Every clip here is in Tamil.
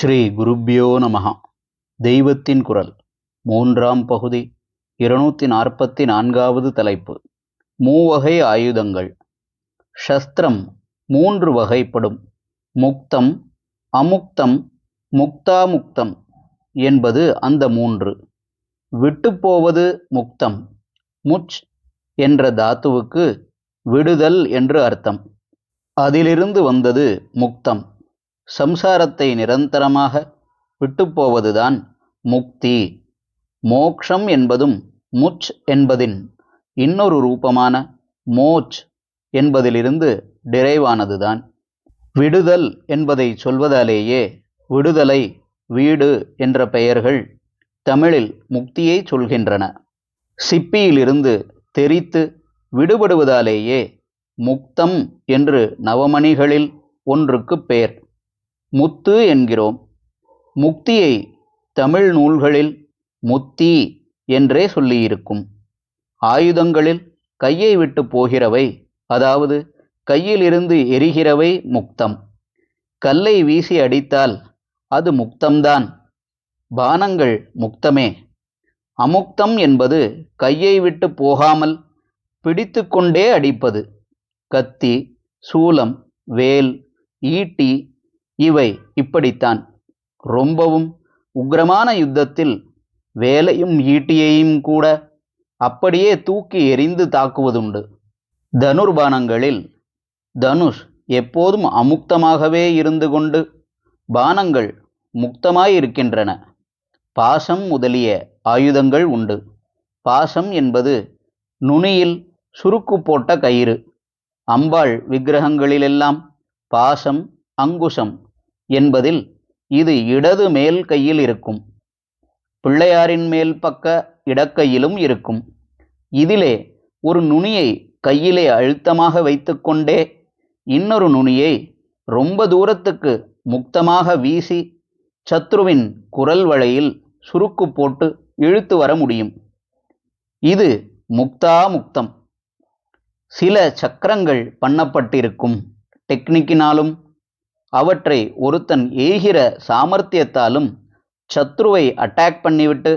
ஸ்ரீ குருப்யோ நமஹ. தெய்வத்தின் குரல் மூன்றாம் பகுதி 244வது தலைப்பு. மூவகை ஆயுதங்கள். ஷஸ்திரம் 3 வகைப்படும். முக்தம், அமுக்தம், முக்தாமுக்தம் என்பது அந்த 3. விட்டுப்போவது முக்தம். முச் என்ற தாத்துவுக்கு விடுதல் என்று அர்த்தம். அதிலிருந்து வந்தது முக்தம். சம்சாரத்தை நிரந்தரமாக விட்டுப்போவதுதான் முக்தி. மோக்ஷம் என்பதும் முச் என்பதின் இன்னொரு ரூபமான மோச் என்பதிலிருந்து டிரைவானதுதான். விடுதல் என்பதை சொல்வதாலேயே விடுதலை, வீடு என்ற பெயர்கள் தமிழில் முக்தியை சொல்கின்றன. சிப்பியிலிருந்து தெரித்து விடுபடுவதாலேயே முக்தம் என்று நவமணிகளில் ஒன்றுக்கு பெயர். முத்து என்கிறோம். முக்தியை தமிழ் நூல்களில் முத்தி என்றே சொல்லியிருக்கும். ஆயுதங்களில் கையை விட்டு போகிறவை, அதாவது கையிலிருந்து எரிகிறவை முக்தம். கல்லை வீசி அடித்தால் அது முக்தம்தான். பானங்கள் முக்தமே. அமுக்தம் என்பது கையை விட்டு போகாமல் பிடித்து கொண்டே அடிப்பது. கத்தி, சூலம், வேல், ஈட்டி இவை இப்படித்தான். ரொம்பவும் உக்கிரமான யுத்தத்தில் வேலையும் ஈட்டியையும் கூட அப்படியே தூக்கி எறிந்து தாக்குவதுண்டு. தனுர்பானங்களில் தனுஷ் எப்போதும் அமுக்தமாகவே இருந்து கொண்டு பானங்கள் முக்தமாயிருக்கின்றன. பாசம் முதலிய ஆயுதங்கள் உண்டு. பாசம் என்பது நுனியில் சுருக்கு போட்ட கயிறு. அம்பாள் விக்கிரகங்களிலெல்லாம் பாசம், அங்குசம் என்பதில் இது இடது மேல் கையில் இருக்கும். பிள்ளையாரின் மேல் பக்க இடக்கையிலும் இருக்கும். இதிலே ஒரு நுனியை கையிலே அழுத்தமாக வைத்துக்கொண்டே இன்னொரு நுனியை ரொம்ப தூரத்துக்கு முக்தமாக வீசி சத்ருவின் குரல் வளையில் சுருக்கு போட்டு இழுத்து வர முடியும். இது முக்தாமுக்தம். சில சக்கரங்கள் பண்ணப்பட்டிருக்கும் டெக்னிக்கினாலும் அவற்றை ஒருத்தன் எய்கிற சாமர்த்தியத்தாலும் சத்ருவை அட்டாக் பண்ணிவிட்டு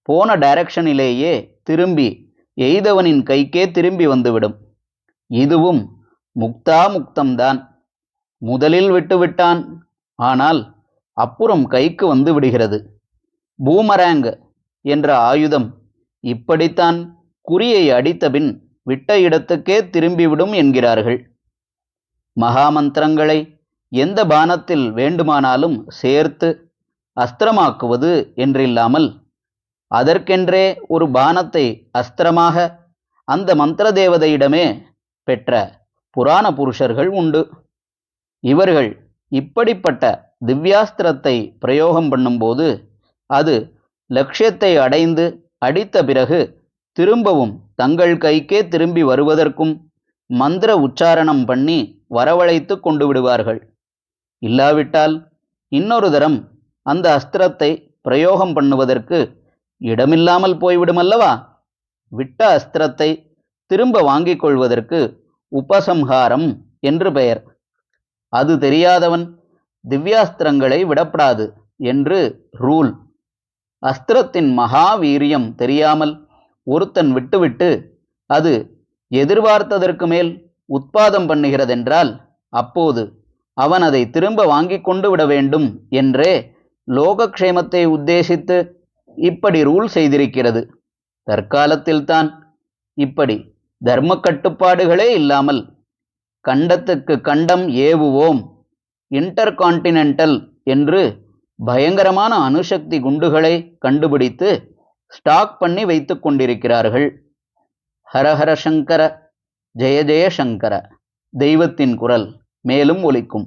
போன டைரக்ஷனிலேயே திரும்பி எய்தவனின் கைக்கே திரும்பி வந்துவிடும். இதுவும் முக்தாமுக்தம்தான். முதலில் விட்டுவிட்டான், ஆனால் அப்புறம் கைக்கு வந்து விடுகிறது. பூமராங் என்ற ஆயுதம் இப்படித்தான் குறியை அடித்தபின் விட்ட இடத்துக்கே திரும்பிவிடும் என்கிறார்கள். மகாமந்திரங்களை எந்த பானத்தில் வேண்டுமானாலும் சேர்த்து அஸ்திரமாக்குவது என்றில்லாமல் அதற்கென்றே ஒரு பானத்தை அஸ்திரமாக அந்த மந்திர தேவதையிடமே பெற்ற புராண புருஷர்கள் உண்டு. இவர்கள் இப்படிப்பட்ட திவ்யாஸ்திரத்தை பிரயோகம் பண்ணும்போது அது லட்சியத்தை அடைந்து அடித்த பிறகு திரும்பவும் தங்கள் கைக்கே திரும்பி வருவதற்கும் மந்திர உச்சாரணம் பண்ணி வரவழைத்து கொண்டு விடுவார்கள். இல்லாவிட்டால் இன்னொரு தரம் அந்த அஸ்திரத்தை பிரயோகம் பண்ணுவதற்கு இடமில்லாமல் போய்விடுமல்லவா? விட்ட அஸ்திரத்தை திரும்ப வாங்கிக் கொள்வதற்கு உபசம்ஹாரம் என்று பெயர். அது தெரியாதவன் திவ்யாஸ்திரங்களை விடப்படாது என்று ரூல். அஸ்திரத்தின் மகாவீரியம் தெரியாமல் ஒருத்தன் விட்டுவிட்டு அது எதிர்பார்த்ததற்கு மேல் உத்பாதம் பண்ணுகிறதென்றால் அப்போது அவன் அதை திரும்ப வாங்கிக் கொண்டு விட வேண்டும் என்றே லோகக்ஷேமத்தை உத்தேசித்து இப்படி ரூல் செய்திருக்கிறது. தற்காலத்தில்தான் இப்படி தர்ம கட்டுப்பாடுகளே இல்லாமல் கண்டத்துக்கு கண்டம் ஏவுவோம், இன்டர்கான்டினென்டல் என்று பயங்கரமான அணுசக்தி குண்டுகளை கண்டுபிடித்து ஸ்டாக் பண்ணி வைத்து கொண்டிருக்கிறார்கள். ஹரஹர சங்கர, ஜெய ஜெய சங்கர. தெய்வத்தின் குரல் மேலும் ஒலிக்கும்.